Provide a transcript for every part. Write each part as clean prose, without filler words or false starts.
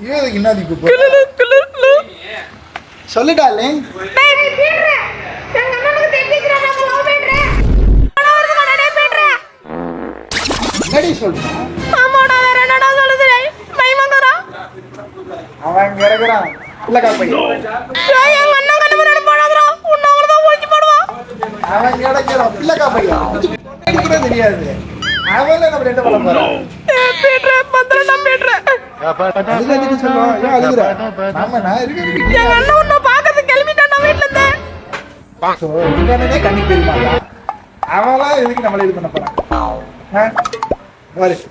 இவன் என்னது இப்போ சொல்லிட்டாலே என்னடி சொல்றான் அவன் கிடக்குறான் இல்லக்கா பையன் அவன் கிடக்குறான் இல்லக்கா பையன் தெரியாது அவன் நம்ம ரெண்டு பழம் போறோம் அவெல்லாம் எதுக்கு நம்மள இது பண்ண போறான்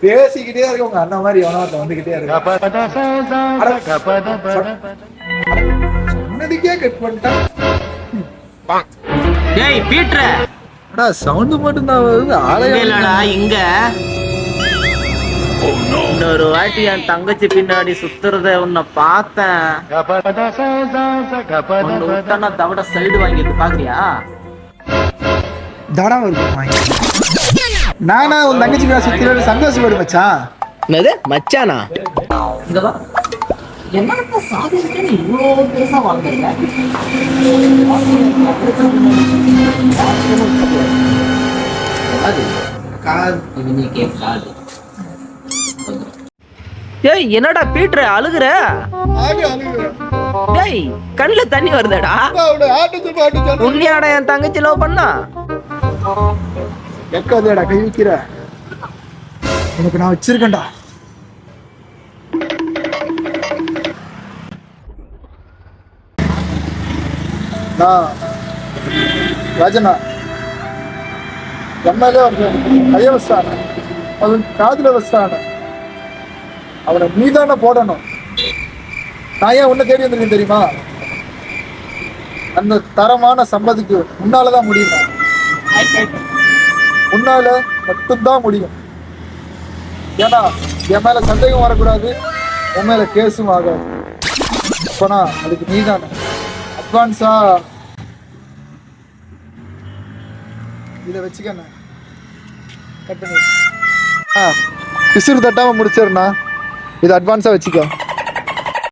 பேசிக்கிட்டே இருக்க உங்க அண்ணன் மாதிரி எவனோ வந்துகிட்டே இருக்கு கட் பண்ணிட்டான் சவுண்ட் மட்டும் தான் வருது ஆளையா இங்க இன்னொரு வாட்டி என் தங்கச்சி பின்னாடி சுத்துறத உன்னை பார்த்தேன் தவிட சைடு வாங்கிட்டு பாக்குறியா தடா நானா உன் தங்கச்சி பின்னாடி சுத்துறது சந்தோஷப்படு மச்சான். என்னது மச்சானா? இங்க வா. என்னடா சாதிக்கு நீ இவ்ளோ பேச வாங்குறீங்க? அது கார் இவனுக்கே கார். ஏய் என்னடா பீட்டர் அழுகுற? டேய் கண்ணுல தண்ணி வருதடா. உன்னையாடா என் தங்கச்சி லவ் பண்ணா? எக்காதேடா கை வைக்கிற. உனக்கு நான் வச்சிருக்கேன்டா. ராஜனா எம்எல்ஏ கைய வச்சான அது காதுல வச்சான அவனை நீதான போடணும். நான் ஏன் உன்னை தேடி வந்திருக்கேன் தெரியுமா? அந்த தரமான சம்பதிக்கு உன்னாலதான் முடியும். உன்னால மட்டும்தான் முடியும். ஏன்னா என் மேல சந்தேகம் வரக்கூடாது, என் மேல கேஸும் ஆகாது. அப்பனா அதுக்கு நீதானே அட்வான்ஸா இதை வச்சுக்கண்ணா. கட் பண்ணி விசிறு தட்டாம முடிச்சிருண்ணா. இது அட்வான்ஸா வச்சுக்க.